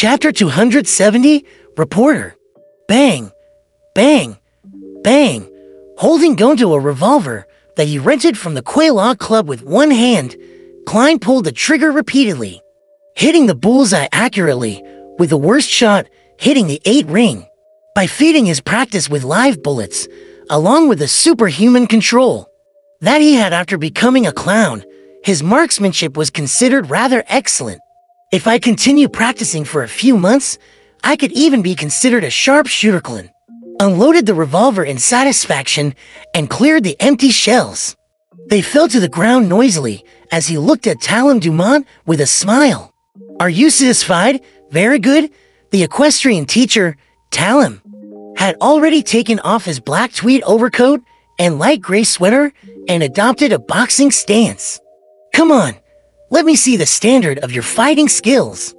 Chapter 270, Reporter. Bang, bang, bang. Holding gun to a revolver that he rented from the Quelaw Club with one hand, Klein pulled the trigger repeatedly, hitting the bullseye accurately, with the worst shot hitting the 8 ring. By feeding his practice with live bullets, along with the superhuman control that he had after becoming a clown, his marksmanship was considered rather excellent. If I continue practicing for a few months, I could even be considered a sharpshooter. Klein unloaded the revolver in satisfaction and cleared the empty shells. They fell to the ground noisily as he looked at Talon Dumont with a smile. "Are you satisfied? Very good." The equestrian teacher, Talon, had already taken off his black tweed overcoat and light gray sweater and adopted a boxing stance. "Come on, let me see the standard of your fighting skills.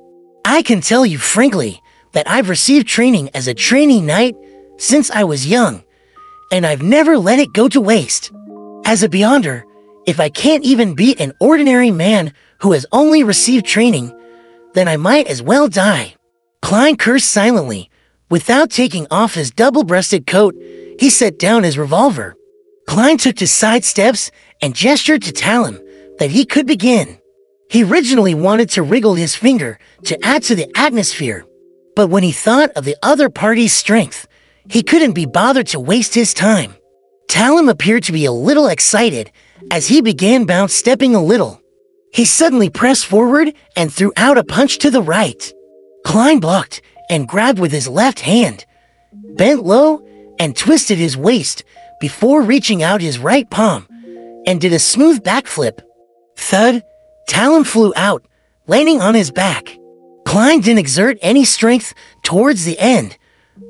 I can tell you frankly that I've received training as a trainee knight since I was young, and I've never let it go to waste. As a beyonder, if I can't even beat an ordinary man who has only received training, then I might as well die." Klein cursed silently. Without taking off his double-breasted coat, he set down his revolver. Klein took to side steps and gestured to Talon that he could begin. He originally wanted to wriggle his finger to add to the atmosphere, but when he thought of the other party's strength, he couldn't be bothered to waste his time. Talon appeared to be a little excited as he began bounce-stepping a little. He suddenly pressed forward and threw out a punch to the right. Klein blocked and grabbed with his left hand, bent low and twisted his waist before reaching out his right palm, and did a smooth backflip. Thud! Talon flew out, landing on his back. Klein didn't exert any strength towards the end,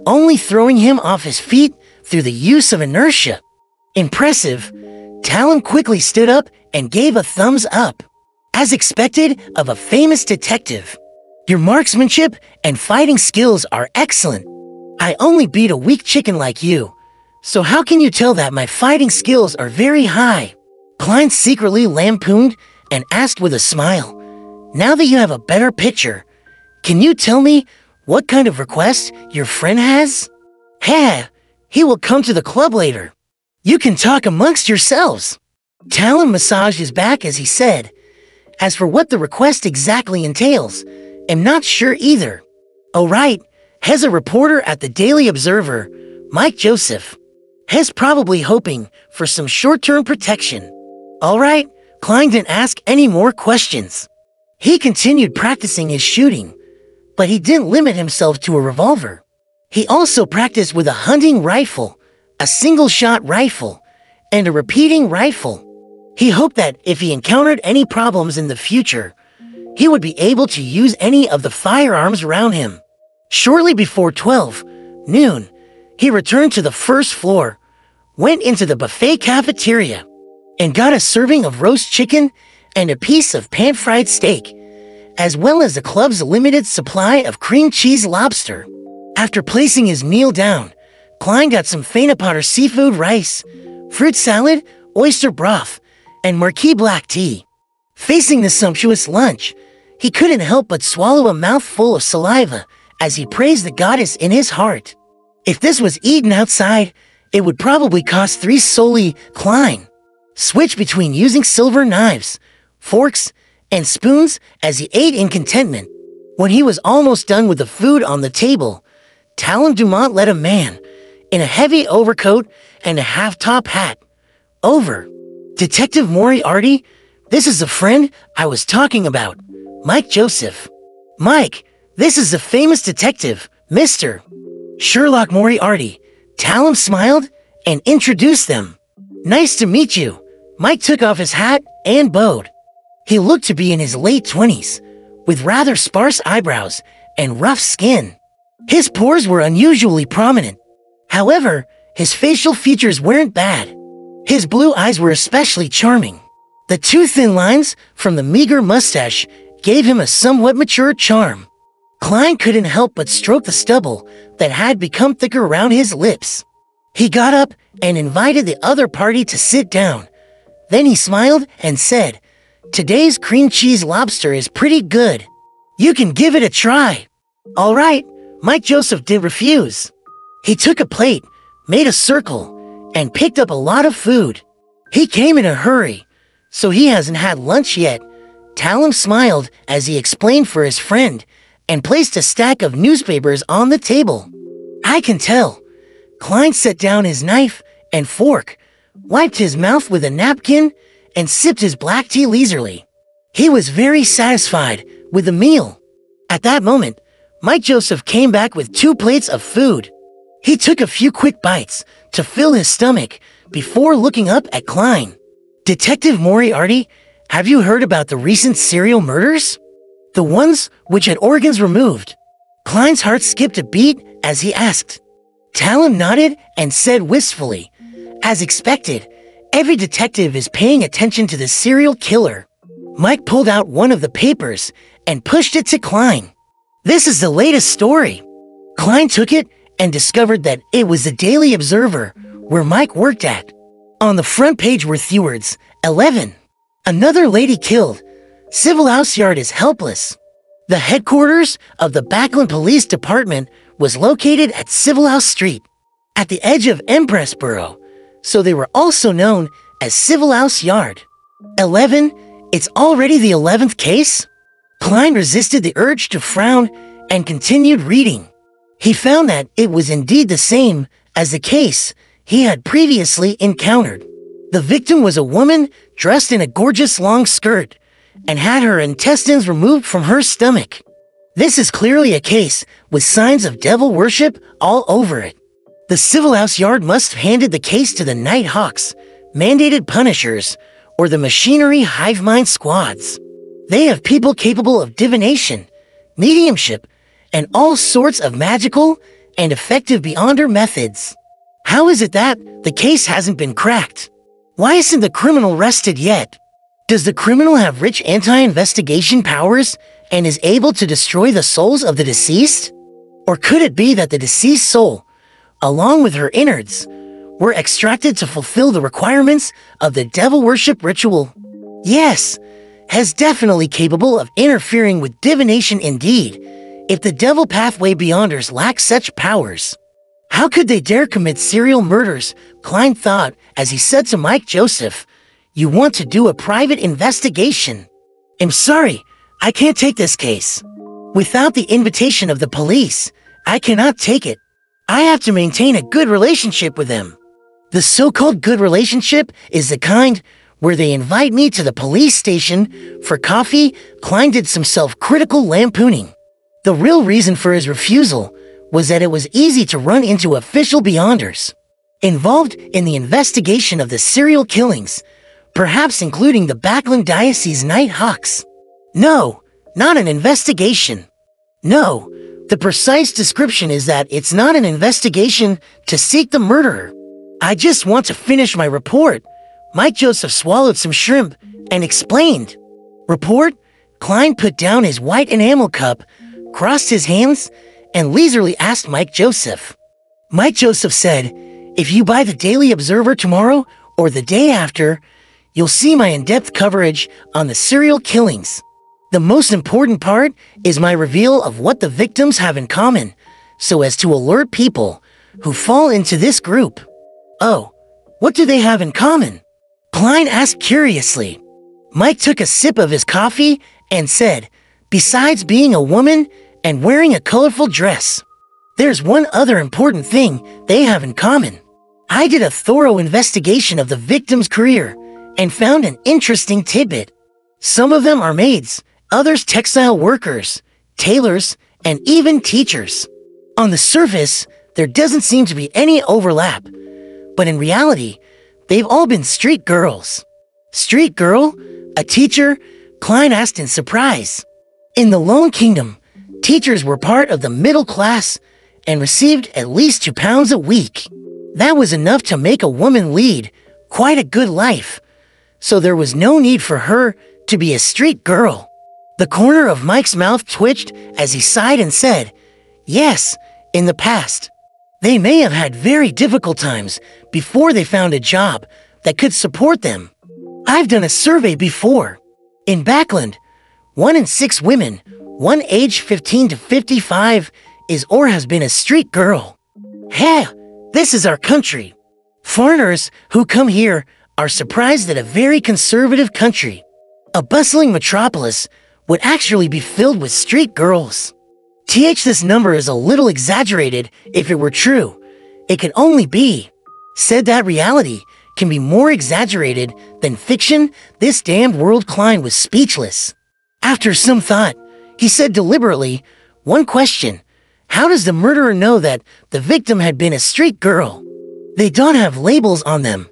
only throwing him off his feet through the use of inertia. Impressive! Talon quickly stood up and gave a thumbs up, as expected of a famous detective. "Your marksmanship and fighting skills are excellent. I only beat a weak chicken like you, so how can you tell that my fighting skills are very high?" Klein secretly lampooned and asked with a smile, "Now that you have a better picture, can you tell me what kind of request your friend has?" "Heh, he will come to the club later. You can talk amongst yourselves." Talon massaged his back as he said, "As for what the request exactly entails, I'm not sure either." "Oh right, has a reporter at the Daily Observer, Mike Joseph. He's probably hoping for some short-term protection." "All right." Klein didn't ask any more questions. He continued practicing his shooting, but he didn't limit himself to a revolver. He also practiced with a hunting rifle, a single-shot rifle, and a repeating rifle. He hoped that if he encountered any problems in the future, he would be able to use any of the firearms around him. Shortly before 12 noon, he returned to the first floor, went into the buffet cafeteria, and got a serving of roast chicken and a piece of pan-fried steak, as well as the club's limited supply of cream cheese lobster. After placing his meal down, Klein got some Fainapotter seafood rice, fruit salad, oyster broth, and marquee black tea. Facing the sumptuous lunch, he couldn't help but swallow a mouthful of saliva as he praised the goddess in his heart. If this was eaten outside, it would probably cost 3 soldi. Klein switched between using silver knives, forks, and spoons as he ate in contentment. When he was almost done with the food on the table, Talon Dumont led a man in a heavy overcoat and a half-top hat over. "Detective Moriarty, this is the friend I was talking about, Mike Joseph." "Mike, this is the famous detective, Mr. Sherlock Moriarty." Talon smiled and introduced them. "Nice to meet you." Mike took off his hat and bowed. He looked to be in his late 20s, with rather sparse eyebrows and rough skin. His pores were unusually prominent. However, his facial features weren't bad. His blue eyes were especially charming. The 2 thin lines from the meager mustache gave him a somewhat mature charm. Klein couldn't help but stroke the stubble that had become thicker around his lips. He got up and invited the other party to sit down. Then he smiled and said, "Today's cream cheese lobster is pretty good. You can give it a try." All right, Mike Joseph did refuse. He took a plate, made a circle, and picked up a lot of food. He came in a hurry, so he hasn't had lunch yet. Talon smiled as he explained for his friend and placed a stack of newspapers on the table. I can tell. Klein set down his knife and fork, wiped his mouth with a napkin, and sipped his black tea leisurely. He was very satisfied with the meal. At that moment, Mike Joseph came back with 2 plates of food. He took a few quick bites to fill his stomach before looking up at Klein. Detective Moriarty, have you heard about the recent serial murders? The ones which had organs removed. Klein's heart skipped a beat as he asked. Talon nodded and said wistfully, as expected, every detective is paying attention to the serial killer. Mike pulled out one of the papers and pushed it to Klein. This is the latest story. Klein took it and discovered that it was the Daily Observer where Mike worked at. On the front page were the words, 11. Another lady killed. Civil House Yard is helpless. The headquarters of the Backland Police Department was located at Civil House Street, at the edge of Empressboro, so they were also known as Civil House Yard. 11, it's already the 11th case? Klein resisted the urge to frown and continued reading. He found that it was indeed the same as the case he had previously encountered. The victim was a woman dressed in a gorgeous long skirt and had her intestines removed from her stomach. This is clearly a case with signs of devil worship all over it. The Civil House Yard must have handed the case to the Night Hawks, mandated punishers, or the machinery hive mind squads. They have people capable of divination, mediumship, and all sorts of magical and effective beyonder methods. How is it that the case hasn't been cracked? Why isn't the criminal arrested yet? Does the criminal have rich anti-investigation powers and is able to destroy the souls of the deceased? Or could it be that the deceased soul, along with her innards, were extracted to fulfill the requirements of the devil worship ritual? Yes, is definitely capable of interfering with divination indeed, if the devil pathway beyonders lack such powers. How could they dare commit serial murders? Klein thought as he said to Mike Joseph, you want to do a private investigation. I'm sorry, I can't take this case. Without the invitation of the police, I cannot take it. I have to maintain a good relationship with them. The so-called good relationship is the kind where they invite me to the police station for coffee. Klein did some self-critical lampooning. The real reason for his refusal was that it was easy to run into official beyonders involved in the investigation of the serial killings, perhaps including the Backland Diocese Night Hawks. No, not an investigation. No, the precise description is that it's not an investigation to seek the murderer. I just want to finish my report. Mike Joseph swallowed some shrimp and explained. Report? Klein put down his white enamel cup, crossed his hands, and leisurely asked Mike Joseph. Mike Joseph said, if you buy the Daily Observer tomorrow or the day after, you'll see my in-depth coverage on the serial killings. The most important part is my reveal of what the victims have in common, so as to alert people who fall into this group. Oh, what do they have in common? Klein asked curiously. Mike took a sip of his coffee and said, besides being a woman and wearing a colorful dress, there's one other important thing they have in common. I did a thorough investigation of the victim's career and found an interesting tidbit. Some of them are maids, others textile workers, tailors, and even teachers. On the surface, there doesn't seem to be any overlap, but in reality, they've all been street girls. Street girl? A teacher? Klein asked in surprise. In the Lone Kingdom, teachers were part of the middle class and received at least £2 a week. That was enough to make a woman lead quite a good life, so there was no need for her to be a street girl. The corner of Mike's mouth twitched as he sighed and said, yes, in the past. They may have had very difficult times before they found a job that could support them. I've done a survey before. In Backland, 1 in 6 women one aged 15 to 55 is or has been a street girl. Heh, this is our country. Foreigners who come here are surprised that a very conservative country, a bustling metropolis, would actually be filled with street girls. This number is a little exaggerated if it were true. It can only be said that reality can be more exaggerated than fiction. This damned world. Klein was speechless. After some thought, he said deliberately, one question. How does the murderer know that the victim had been a street girl? They don't have labels on them.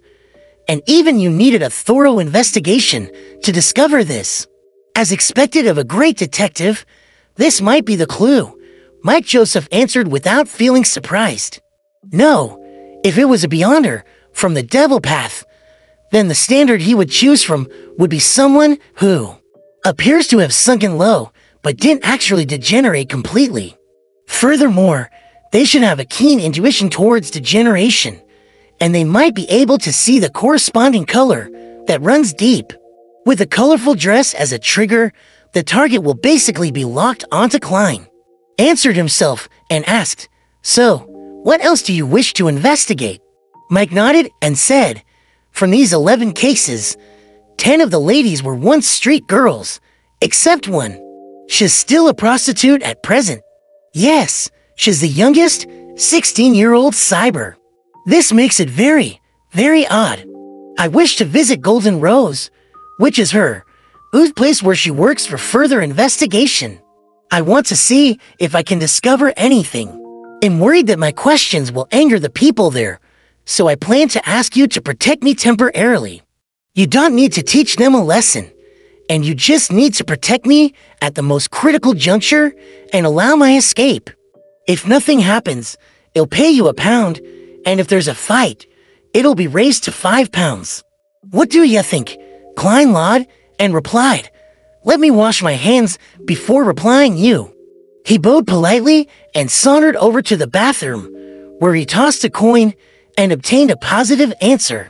And even you needed a thorough investigation to discover this. As expected of a great detective, this might be the clue. Mike Joseph answered without feeling surprised. No, if it was a beyonder from the devil path, then the standard he would choose from would be someone who appears to have sunken low, but didn't actually degenerate completely. Furthermore, they should have a keen intuition towards degeneration, and they might be able to see the corresponding color that runs deep. With a colorful dress as a trigger, the target will basically be locked onto Klein. Answered himself and asked, so, what else do you wish to investigate? Mike nodded and said, from these 11 cases, 10 of the ladies were once street girls, except one. She's still a prostitute at present. Yes, she's the youngest, 16-year-old cyber. This makes it very, very odd. I wish to visit Golden Rose, which is her place where she works for further investigation. I want to see if I can discover anything. I'm worried that my questions will anger the people there, so I plan to ask you to protect me temporarily. You don't need to teach them a lesson, and you just need to protect me at the most critical juncture and allow my escape. If nothing happens, it'll pay you £1, and if there's a fight, it'll be raised to £5. What do you think? Klein lied and replied, let me wash my hands before replying you. He bowed politely and sauntered over to the bathroom, where he tossed a coin and obtained a positive answer.